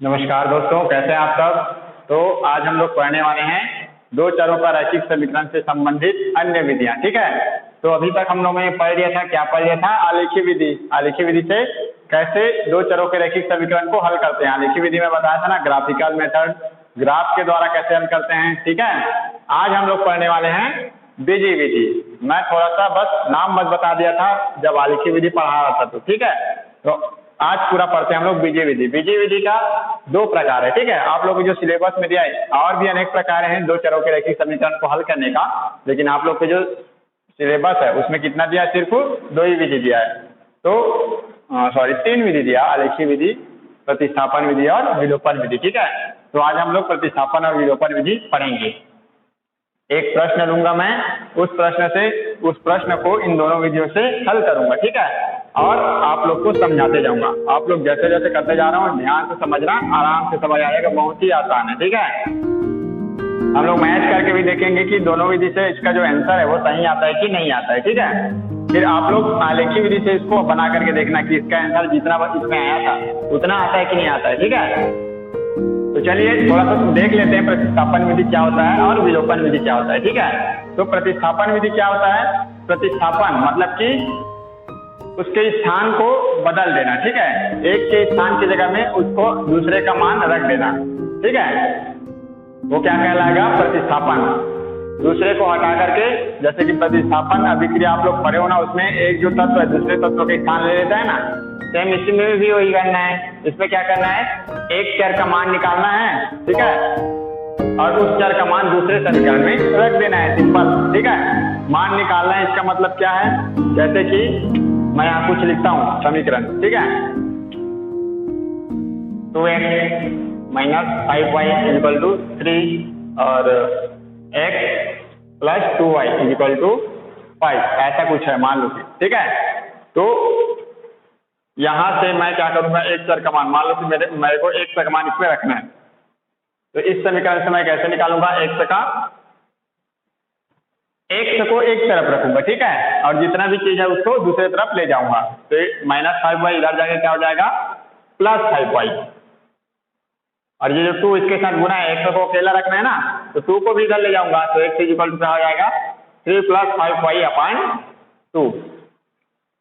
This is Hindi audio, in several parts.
नमस्कार दोस्तों, कैसे हैं आप सब। तो आज हम लोग पढ़ने वाले हैं दो चरों का रैखिक समीकरण से संबंधित अन्य विधियां। ठीक है, तो अभी तक हम लोगों ने पढ़ लिया था, क्या पढ़ लिया था? आलेखीय विधि। आलेखीय विधि से कैसे दो चरों के रैखिक समीकरण को हल करते हैं। आलेखीय विधि में बताया था ना, ग्राफिकल मेथड, ग्राफ के द्वारा कैसे हल करते हैं। ठीक है, आज हम लोग पढ़ने वाले हैं बीजीय विधि। मैं थोड़ा सा बस नाम मत बता दिया था जब आलेखीय विधि पढ़ा रहा था, तो ठीक है। तो आज पूरा पढ़ते हैं हम लोग बीजीय विधि। बीजीय विधि का दो प्रकार है। ठीक है, आप लोग जो सिलेबस में दिया है और भी अनेक प्रकार हैं दो चरों के रैखिक समीकरण को हल करने का, लेकिन आप लोग के जो सिलेबस है उसमें कितना दिया है? सिर्फ दो ही विधि दिया है। तो तीन विधि दिया, आलेखीय विधि, प्रतिस्थापन विधि और विलोपन विधि। ठीक है, तो आज हम लोग प्रतिस्थापन और विलोपन विधि पढ़ेंगे। एक प्रश्न लूंगा मैं, उस प्रश्न को इन दोनों विधियों से हल करूंगा। ठीक है, और आप लोग को समझाते जाऊंगा। आप लोग जैसे जैसे करते जा रहा हूँ ध्यान से समझना, आराम से समझ आएगा, बहुत ही आसान है। ठीक है, हम लोग मैच करके भी देखेंगे कि दोनों विधि से इसका जो आंसर है वो सही आता है कि नहीं आता है। ठीक है, फिर आप लोग आलेखीय विधि से इसको बना करके देखना कि इसका आंसर जितना इसमें आया था उतना आता है कि नहीं आता है। ठीक है, तो चलिए थोड़ा सा देख लेते हैं प्रतिस्थापन विधि क्या होता है और विलोपन विधि क्या होता है। ठीक है, तो प्रतिस्थापन विधि क्या होता है? प्रतिस्थापन मतलब कि उसके स्थान को बदल देना। ठीक है, एक के स्थान की जगह में उसको दूसरे का मान रख देना। ठीक है, वो क्या कहलाएगा? प्रतिस्थापन। दूसरे को हटा करके, जैसे कि प्रतिस्थापन अभिक्रिया आप लोग पढ़े हो ना, उसमें एक जो तत्व है दूसरे तत्व के स्थान ले लेता है ना, सेम इसमें भी वही करना है। इसमें क्या करना है? एक चर का मान निकालना है। ठीक है, और उस चर का मान दूसरे समीकरण में रख देना है, सिंपल। ठीक है, मान निकालना है, इसका मतलब क्या है? जैसे कि मैं यहाँ कुछ लिखता हूँ समीकरण। ठीक है, 2x minus 5y equal to 3 और x plus 2y equal to 5, ऐसा कुछ है मान लो। ठीक है, तो यहां से मैं क्या करूंगा? एक चर का मान, मान लो कि मेरे को एक चर का मान इसमें रखना है, तो इस समीकरण से मैं कैसे निकालूंगा? x को एक तरफ रखूंगा। ठीक है, और जितना भी चीज है उसको दूसरे तरफ ले जाऊंगा। तो माइनस 5y इधर जाके क्या हो जाएगा? प्लस 5y, और ये जो 2 इसके साथ गुना है, x को अकेला रखना है ना, तो 2 को भी इधर ले जाऊंगा, तो x इक्वल टू क्या हो जाएगा? 3 प्लस 5y अपॉन 2।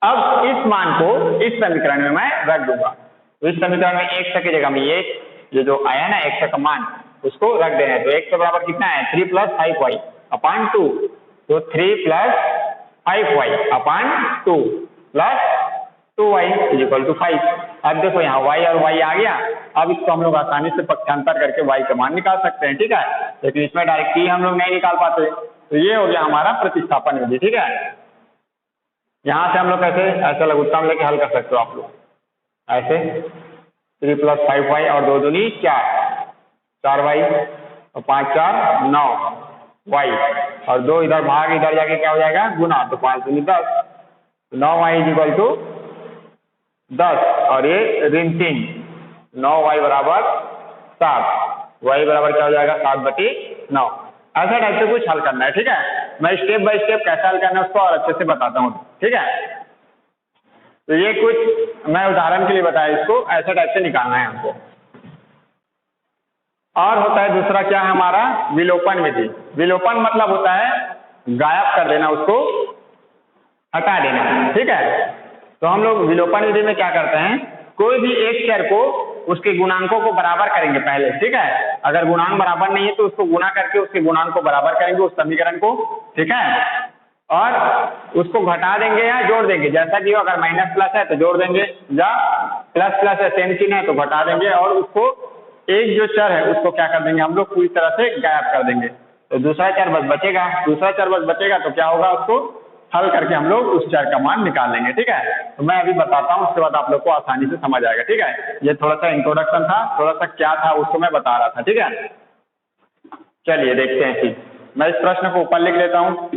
अब इस मान को इस समीकरण में मैं रख दूंगा। तो इस समीकरण में x की जगह में ये जो आया ना x का मान, उसको रख देना है। तो x के बराबर कितना है? 3 प्लस 5y अपॉन 2। तो 3 plus 5y upon 2 plus 2y equal to 5। अब देखो यहाँ y और y आ गया। अब इसको हम लोग आसानी से पक्षांतर करके y का मान निकाल सकते हैं। ठीक है, लेकिन इसमें डायरेक्ट ही हम लोग नहीं निकाल पाते। तो ये हो गया हमारा प्रतिस्थापन विधि। ठीक है, यहाँ से हम लोग कैसे ऐसा लघुत्तम लेके हल कर सकते हो आप लोग ऐसे, 3 प्लस 5y और 2 दूनी 4y और 5 4 9y और 2 इधर भाग, इधर जाके क्या हो जाएगा? गुना। तो 5 दूनी 10, 9y इक्वल टू 10 और ये ऋण 3, 9y बराबर 7, y बराबर क्या हो जाएगा? 7/9। ऐसा टाइप से कुछ हल करना है। ठीक है, मैं स्टेप बाय स्टेप कैसे हल करना है उसको और अच्छे से बताता हूँ। ठीक है, तो ये कुछ मैं उदाहरण के लिए बताया, इसको ऐसा टाइप से निकालना है हमको। और होता है दूसरा क्या है हमारा? विलोपन विधि। विलोपन मतलब होता है गायब कर देना, उसको हटा देना। ठीक है, तो हम लोग विलोपन विधि में क्या करते हैं? कोई भी एक चर को उसके गुणांकों को बराबर करेंगे पहले। ठीक है, अगर गुणांक बराबर नहीं है तो उसको गुना करके उसके गुणांक को बराबर करेंगे, उस समीकरण को। ठीक है, और उसको घटा देंगे या जोड़ देंगे, जैसा कि अगर माइनस प्लस है तो जोड़ देंगे, या प्लस प्लस है सेम चिन्ह है तो घटा देंगे, और उसको एक जो चर है उसको क्या कर देंगे हम लोग? पूरी तरह से गायब कर देंगे। तो दूसरा चर बस बचेगा। दूसरा चर बस बचेगा तो क्या होगा? उसको हल करके हम लोग उस चर का मान निकाल लेंगे। ठीक है, तो मैं अभी बताता हूँ, उसके बाद आप लोग को आसानी से समझ आएगा। ठीक है, ये थोड़ा सा इंट्रोडक्शन था, थोड़ा सा क्या था उसको मैं बता रहा था। ठीक है, चलिए देखते हैं। ठीक, मैं इस प्रश्न को ऊपर लिख लेता हूँ।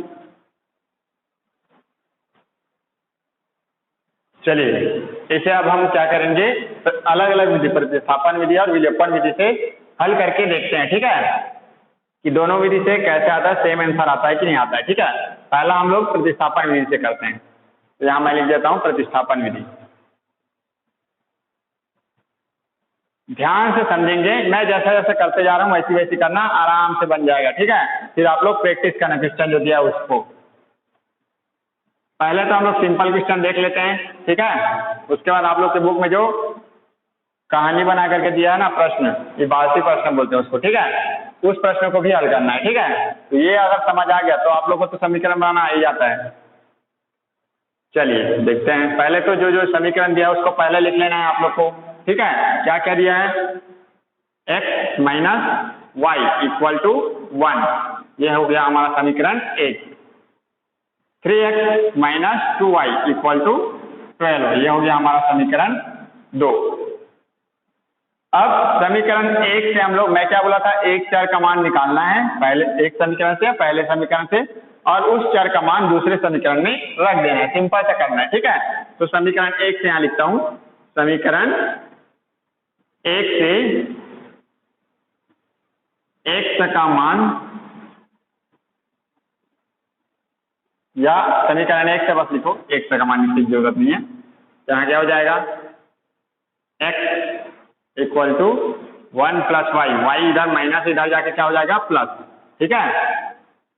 चलिए इसे अब हम क्या करेंगे? अलग अलग विधि, प्रतिस्थापन विधि और विलोपन विधि से हल करके देखते हैं। ठीक है, कि दोनों विधि से कैसे आता है, सेम आंसर आता है कि नहीं आता है। ठीक है, पहला हम लोग प्रतिस्थापन विधि से करते हैं। तो यहाँ मैं लिख देता हूँ प्रतिस्थापन विधि। ध्यान से समझेंगे, मैं जैसा जैसा करते जा रहा हूँ वैसी वैसी करना, आराम से बन जाएगा। ठीक है, फिर आप लोग प्रैक्टिस करना क्वेश्चन जो दिया उसको। पहले तो हम लोग सिंपल क्वेश्चन देख लेते हैं, ठीक है। उसके बाद आप लोग के बुक में जो कहानी बना करके दिया है ना प्रश्न, ये बालसी प्रश्न बोलते हैं उसको, ठीक है, उस प्रश्न को भी हल करना है। ठीक है, तो ये अगर समझ आ गया तो आप लोग को तो समीकरण बनाना आ ही जाता है। चलिए देखते हैं, पहले तो जो जो समीकरण दिया है उसको पहले लिख लेना है आप लोग को। ठीक है, क्या क्या दिया है, x minus y equal to 1, यह हो गया हमारा समीकरण 1। 3x minus 2y equal to 12, यह हो गया हमारा समीकरण 2। अब समीकरण 1 से हम लोग, मैं क्या बोला था, एक चर का मान निकालना है पहले एक समीकरण से, पहले समीकरण से, और उस चर का मान दूसरे समीकरण में रख देना है, सिंपल सा करना है। ठीक है, तो समीकरण 1 से यहाँ लिखता हूं, समीकरण 1 से x का मान, या समीकरण 1 से बस लिखो, x का मान लिखने की जरूरत नहीं है। यहाँ क्या हो जाएगा, x equal to 1 plus y, y इधर माइनस, इधर जाके क्या हो जाएगा प्लस। ठीक है,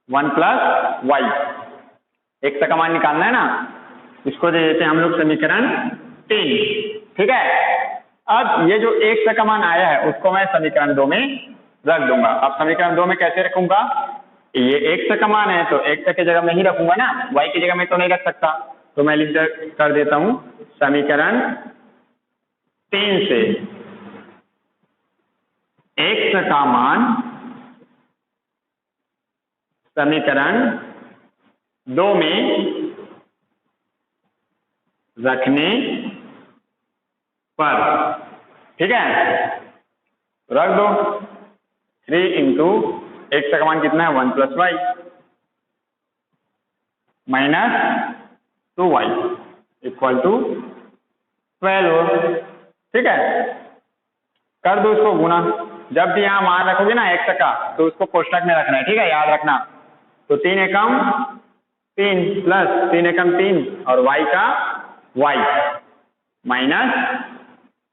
1 प्लस वाई, x का मान निकालना है ना, इसको दे देते हैं हम लोग समीकरण 3। ठीक है, अब ये जो x का मान आया है उसको मैं समीकरण 2 में रख दूंगा। अब समीकरण 2 में कैसे रखूंगा, ये x का मान है तो x की जगह में ही रखूंगा ना, y की जगह में तो नहीं रख सकता, तो मैं लिख कर देता हूं समीकरण 3 से x का मान समीकरण 2 में रखने पर, ठीक है, रख दो। 3 इंटू x का मान कितना है, 1 plus y minus 2y equal to 12। ठीक है, कर दो इसको गुना। जब भी यहाँ मान रखोगे ना x का, तो उसको कोष्टक में रखना है। ठीक है, याद रखना। तो 3 एकम 3 प्लस 3 एकम 3 और y का y minus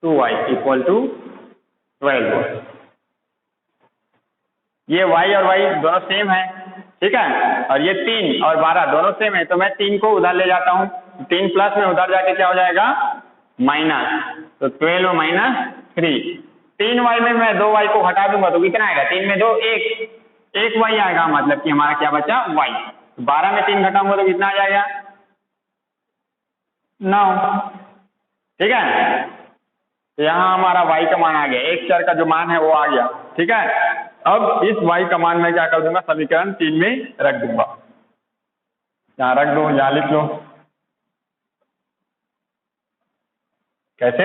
2y equal to 12। ये y और y दोनों सेम है। ठीक है, और ये 3 और 12 दोनों सेम है, तो मैं 3 को उधर ले जाता हूँ, 3 प्लस में उधर जाके क्या हो जाएगा माइनस, तो 12 माइनस 3। 3y में मैं 2y को हटा दूंगा तो कितना आएगा, 3 में 2 1 y आएगा, मतलब कि हमारा क्या बचा y। 12 में 3 घटाऊंगा तो कितना आ जाएगा 9। ठीक है, तो यहाँ हमारा y का मान आ गया, एक चर का जो मान है वो आ गया। ठीक है, अब इस y का मान मैं क्या कर दूंगा, समीकरण 3 में रख दूंगा। यहाँ रख दो, यहाँ लिख लो। कैसे,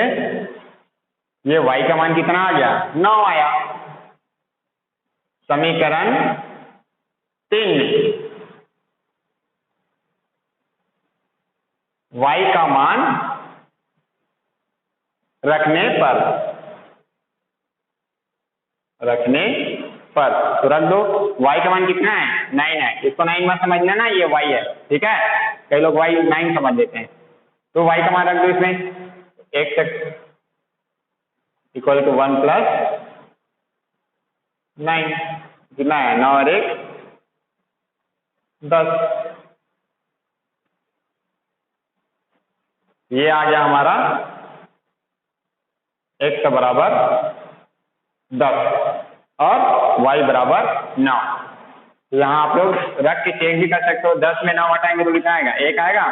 ये y का मान कितना आ गया, 9 आया समीकरण 3 में। y का मान रखने पर तो रख दो। y का मान कितना है, 9 है, इसको 9 मत समझना ना, ये y है। ठीक है, कई लोग y 9 समझ लेते हैं, तो y का मान रख दो इसमें, x इक्वल टू 1 प्लस 9, कितना है 9 और 1 10। ये आ गया हमारा x बराबर 10 और y बराबर 9। तो यहाँ आप लोग रख के चेक भी कर सकते हो, 10 में 9 हटाएंगे तो कितना आएगा, 1 आएगा।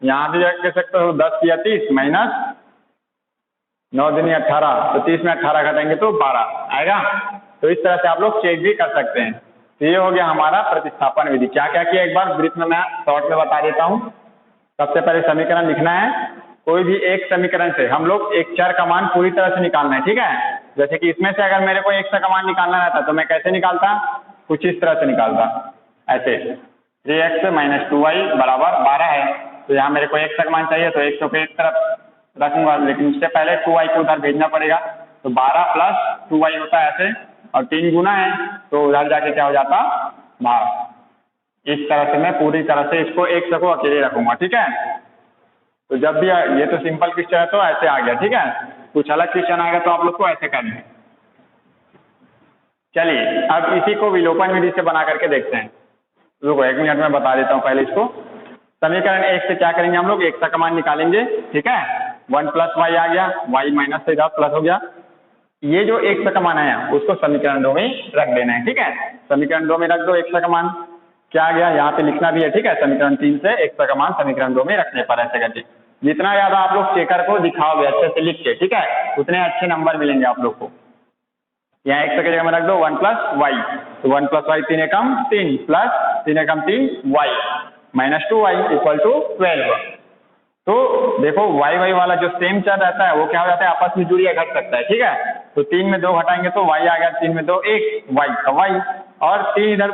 यहाँ भी रख के सकते हो 10 या 30 माइनस 9 दूनी 18, तो 30 में 18 घटाएंगे तो 12 आएगा। तो इस तरह से आप लोग चेक भी कर सकते हैं। तो ये हो गया हमारा प्रतिस्थापन विधि। क्या क्या किया एक बार ब्रीफ में मैं शॉर्ट में बता देता हूँ। सबसे पहले समीकरण लिखना है, कोई भी एक समीकरण से हम लोग एक चर का मान पूरी तरह से निकालना है। ठीक है, जैसे कि इसमें से अगर मेरे को x का मान निकालना रहता तो मैं कैसे निकालता, कुछ इस तरह से निकालता, ऐसे 3x माइनस 2y बराबर 12 है। तो यहाँ मेरे को x का मान चाहिए तो x को एक तरफ रखूंगा, लेकिन उससे पहले 2y को उधर भेजना पड़ेगा। तो 12 प्लस 2y होता है ऐसे, और 3 गुना है तो उधर जाके क्या हो जाता 12। इस तरह से मैं पूरी तरह से इसको x को अकेले रखूंगा। ठीक है, तो जब भी ये तो सिंपल क्वेश्चन है तो ऐसे आ गया। ठीक है, कुछ अलग क्वेश्चन आएगा तो आप लोग को ऐसे करना है। चलिए अब इसी को विलोपन विधि से बना करके देखते हैं। रुको 1 मिनट में बता देता हूँ पहले इसको। समीकरण 1 से क्या करेंगे हम लोग, x का मान निकालेंगे, ठीक है। 1 + y आ गया, y माइनस से इधर प्लस हो गया। ये जो x का मान आया उसको समीकरण 2 में रख देना है, ठीक है। समीकरण 2 में रख दो x का मान, क्या आ गया यहाँ पे लिखना भी है, ठीक है। समीकरण 3 से x का मान समीकरण 2 में रखने पर ऐसे करके जितना ज्यादा आप लोग चेकर को दिखाओगे अच्छे से लिख के, ठीक है, उतने अच्छे नंबर मिलेंगे आप लोग को। यहाँ x की जगह में रख दो 1 + y, तो 1 + y 3 एकम 3 प्लस 3 एकम 3 y माइनस 2y = 12। तो देखो y वाला जो सेम चर रहता है वो क्या हो जाता है, आपस में जुड़िए घट सकता है, ठीक है। तो 3 में 2 घटाएंगे तो y आ गया, 3 में 2 1, y का y, और 3 इधर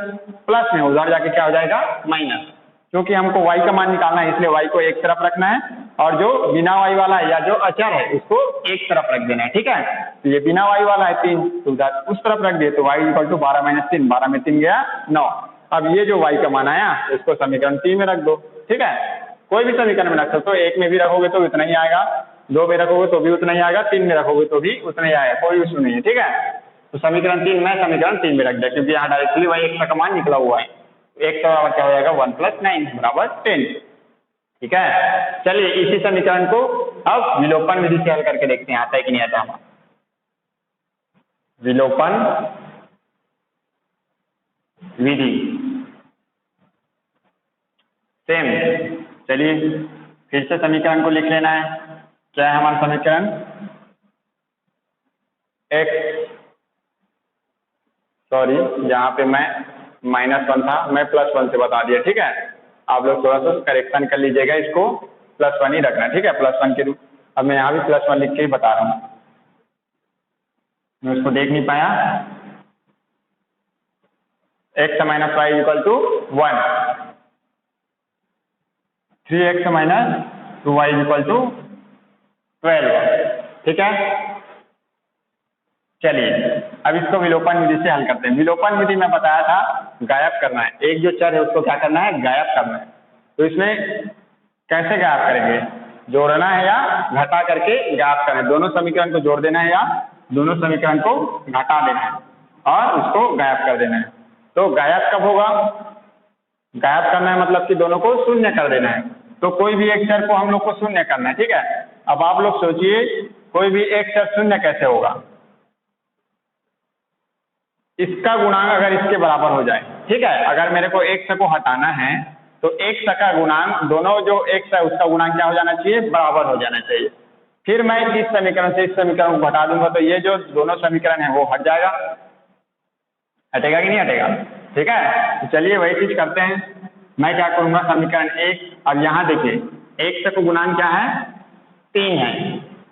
प्लस में उधर जाके क्या हो जाएगा माइनस। क्योंकि हमको y का मान निकालना है इसलिए y को एक तरफ रखना है, और जो बिना y वाला है या जो अचर है उसको एक तरफ रख देना है, ठीक है। तो ये बिना y वाला है 3, तो उधर उस तरफ रख दिए, तो y = 12 - 3, 12 में 3 गया 9। अब ये जो y का मान आया उसको समीकरण 3 में रख दो, ठीक है। कोई भी समीकरण में रख सकते हो, 1 में भी रखोगे तो उतना ही आएगा, 2 में रखोगे तो भी उतना ही आएगा, 3 में रखोगे तो भी उतना ही आएगा, कोई इशू नहीं है, ठीक है। तो समीकरण 3 मैं समीकरण 3 में रख दिया क्योंकि यहाँ डायरेक्टली वही x का मान निकला हुआ है। x का बराबर क्या हो जाएगा 1 + 9 = 10, ठीक है। चलिए इसी समीकरण को अब विलोपन विधि से हल करके देखते हैं, आता है कि नहीं आता हमारा विलोपन विधि। सेम, चलिए फिर से समीकरण को लिख लेना है। क्या है हमारा समीकरण, यहाँ पे मैं -1 था, मैं +1 से बता दिया, ठीक है। आप लोग थोड़ा सा करेक्शन कर लीजिएगा, इसको +1 ही रखना है, ठीक है। +1 के रूप, अब मैं यहाँ भी +1 लिख के ही बता रहा हूँ, मैं उसको देख नहीं पाया। x - y = 1, 3x - 2y = 12, ठीक है। चलिए अब इसको विलोपन विधि से हल करते हैं। विलोपन विधि में बताया था गायब करना है, एक जो चर है उसको क्या करना है, गायब करना है। तो इसमें कैसे गायब करेंगे, जोड़ना है या घटा करके गायब करना है, दोनों समीकरण को जोड़ देना है या दोनों समीकरण को घटा देना है और उसको गायब कर देना है। तो गायब कब होगा, गायब करना है मतलब कि दोनों को शून्य कर देना है। तो कोई भी एक चर को हम लोग को शून्य करना है, ठीक है। अब आप लोग सोचिए कोई भी एक चर शून्य कैसे होगा, इसका गुणांक अगर इसके बराबर हो जाए, ठीक है। अगर मेरे को x को हटाना है तो x का गुणांक, दोनों जो x है उसका गुणांक क्या हो जाना चाहिए, बराबर हो जाना चाहिए। फिर मैं इस समीकरण से इस समीकरण को घटा दूंगा तो ये जो दोनों समीकरण है वो हट जाएगा, हटेगा कि नहीं हटेगा, ठीक है। तो चलिए वही चीज करते हैं। मैं क्या करूंगा, समीकरण 1, अब यहाँ देखिए x का गुणांक क्या है, 3 है,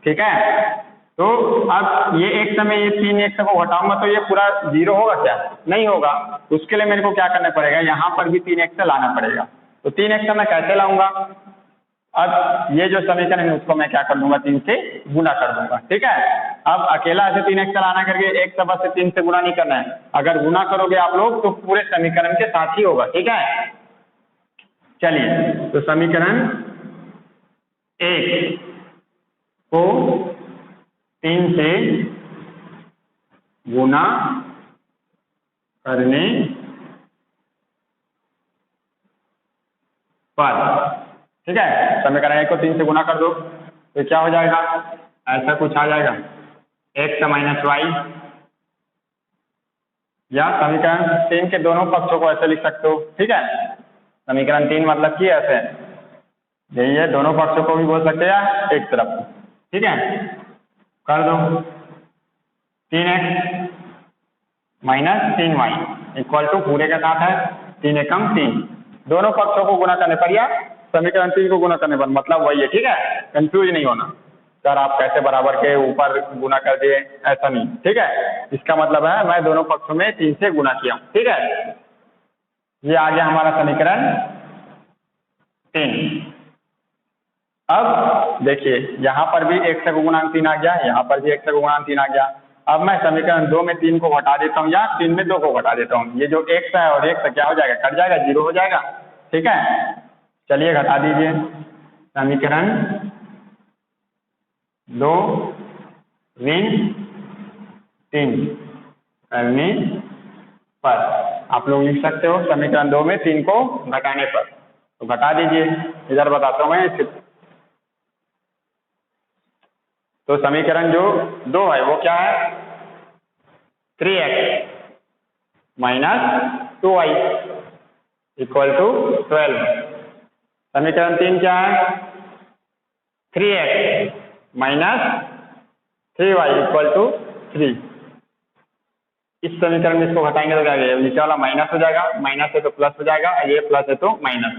ठीक है। तो अब ये x में ये 3x को घटाऊंगा तो ये पूरा 0 होगा क्या, नहीं होगा। उसके लिए मेरे को क्या करना पड़ेगा, यहाँ पर भी 3x लाना पड़ेगा। तो 3x मैं कैसे लाऊंगा, अब ये जो समीकरण है उसको मैं क्या कर दूंगा, 3 से गुना कर दूंगा, ठीक है। अब अकेला ऐसे 3x लाना करके एक बस से 3 से गुना नहीं करना है, अगर गुना करोगे आप लोग तो पूरे समीकरण के साथ ही होगा, ठीक है। चलिए तो समीकरण 1 को 3 से गुना करने पर, ठीक है, समीकरण 1 को 3 से गुना कर दो तो क्या हो जाएगा, ऐसा कुछ आ जाएगा x - y, या समीकरण 3 के दोनों पक्षों को ऐसे लिख सकते हो, ठीक है। समीकरण 3 मतलब कि ऐसे यही है, दोनों पक्षों को भी बोल सकते हैं या एक तरफ, ठीक है। कर दो 3x - 3y = पूरे के साथ है 3 एकम 3, दोनों पक्षों को गुना करने पर या समीकरण 3 को गुना करने पर, मतलब वही है, ठीक है। कंफ्यूज नहीं होना सर आप कैसे बराबर के ऊपर गुना कर दिए, ऐसा नहीं, ठीक है। इसका मतलब है मैं दोनों पक्षों में 3 से गुना किया, ठीक है। ये आ गया हमारा समीकरण 3। अब देखिए यहाँ पर भी x का गुणांक 3 आ गया, यहाँ पर भी x का गुणांक 3 आ गया। अब मैं समीकरण 2 में 3 को घटा देता हूँ या 3 में 2 को घटा देता हूँ, ये जो x है और x क्या हो जाएगा, कट जाएगा, 0 हो जाएगा, ठीक है। चलिए घटा दीजिए, समीकरण 2 ऋण 3 करने पर। आप लोग लिख सकते हो समीकरण 2 में 3 को घटाने पर, तो घटा दीजिए। इधर बताता हूँ मैं। तो समीकरण जो 2 है वो क्या है, 3x minus 2y equal to 12। समीकरण 3 क्या है, 3x minus 3y equal to 3। इस समीकरण में इसको घटाएंगे तो क्या हो, नीचे वाला माइनस हो जाएगा, माइनस है तो प्लस हो जाएगा, ये प्लस है तो माइनस।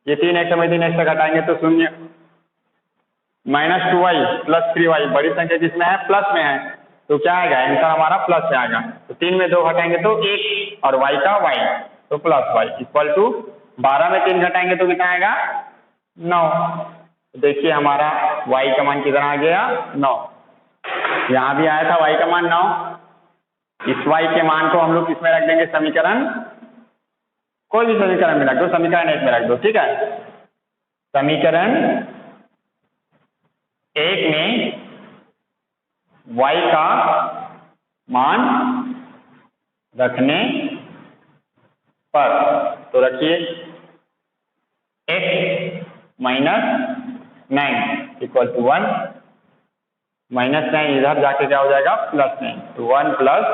ये 3x में 3x से घटाएंगे तो शून्य, माइनस 2y प्लस 3y, बड़ी संख्या जिसमें है प्लस में है तो क्या आएगा, आंसर हमारा प्लस से आएगा। तो 3 में 2 घटाएंगे तो 1 और y का y, तो प्लस y इक्वल टू 12 में 3 घटाएंगे तो कितना आएगा, 9। देखिए हमारा y का मान कितना आ गया, 9। यहाँ भी आया था y का मान 9। इस y के मान को हम लोग किसमें रख देंगे, समीकरण, कोई भी समीकरण में रख दो, समीकरण 1 में रख दो, ठीक है। समीकरण 1 में y का मान रखने पर, तो रखिए x minus 9 equal to 1, minus 9 इधर जाके क्या हो जाएगा, प्लस 9, तो 1 प्लस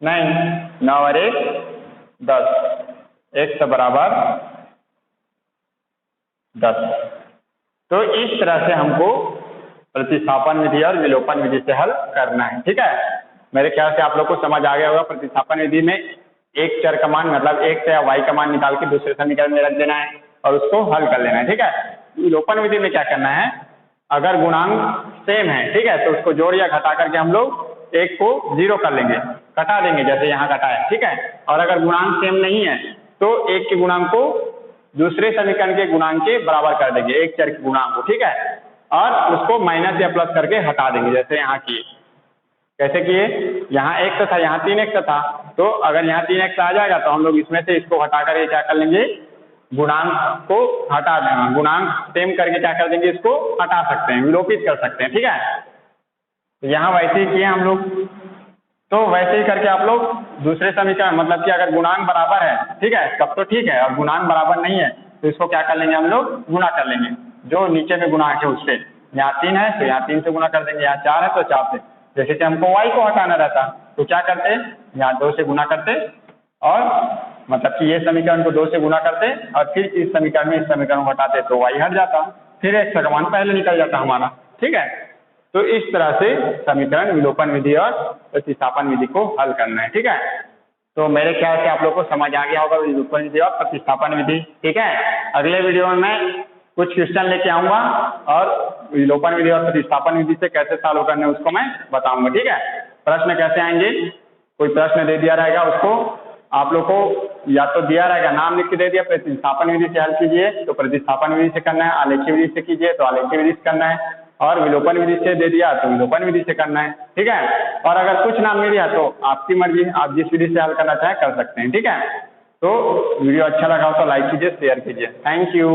9, 9 और 1 10, x बराबर 10। तो इस तरह से हमको प्रतिस्थापन विधि और विलोपन विधि से हल करना है, ठीक है। मेरे ख्याल से आप लोग को समझ आ गया होगा। प्रतिस्थापन विधि में एक चर का मान मतलब x या y का मान निकाल के दूसरे समीकरण में रख देना है और उसको हल कर लेना है, ठीक है। विलोपन विधि में क्या करना है, अगर गुणांक सेम है, ठीक है, तो उसको जोड़ या घटा करके हम लोग एक को 0 कर लेंगे, घटा देंगे जैसे यहाँ घटा है, ठीक है। और अगर गुणांक सेम नहीं है तो एक के गुणांक को दूसरे समीकरण के गुणांक के बराबर कर देंगे, एक चर के गुणांक को, ठीक है, और उसको माइनस या प्लस करके हटा देंगे जैसे यहाँ किए। कैसे किए, यहाँ x था, यहाँ 3x था, तो अगर यहाँ 3x आ जाएगा तो हम लोग इसमें से इसको हटा करके क्या कर लेंगे, गुणांक को हटा देना, गुणांक सेम करके क्या कर देंगे, इसको हटा सकते हैं, विलोपित कर सकते हैं, ठीक है। तो यहाँ वैसे ही किए हम लोग। तो वैसे ही करके आप लोग दूसरे समीकरण मतलब कि अगर गुणांक बराबर है, ठीक है, तब तो ठीक है, और गुणांक बराबर नहीं है तो इसको क्या कर लेंगे, हम लोग गुणा कर लेंगे जो नीचे में गुणांक है उससे। यहाँ 3 है तो यहाँ 3 से गुणा कर देंगे, यहाँ 4 है तो 4 से। जैसे कि हमको y को हटाना रहता तो क्या करते, यहाँ 2 से गुणा करते, और मतलब कि ये समीकरण को 2 से गुणा करते और फिर इस समीकरण में इस समीकरण को हटाते तो y हट जाता, फिर x का मान पहले निकल जाता हमारा, ठीक है। तो इस तरह से समीकरण विलोपन विधि और प्रतिस्थापन विधि को हल करना है, ठीक है। तो मेरे ख्याल से आप लोग को समझ आ गया होगा विलोपन विधि और प्रतिस्थापन विधि, ठीक है। अगले वीडियो में मैं कुछ क्वेश्चन लेके आऊंगा और विलोपन विधि और प्रतिस्थापन विधि से कैसे सॉल्व करने उसको मैं बताऊंगा, ठीक है। प्रश्न कैसे आएंगे, कोई प्रश्न दे दिया रहेगा उसको आप लोग को या तो दिया रहेगा, नाम लिख के दे दिया, प्रतिस्थापन विधि से हल कीजिए तो प्रतिस्थापन विधि से करना है, आलेखीय विधि से कीजिए तो आलेखीय विधि से करना है, और विलोपन विधि से दे दिया तो विलोपन विधि से करना है, ठीक है। और अगर कुछ नाम नहीं दिया तो आपकी मर्जी, आप जिस विधि से हल करना चाहें कर सकते हैं, ठीक है। तो वीडियो अच्छा लगा हो तो लाइक कीजिए, शेयर कीजिए। Thank you.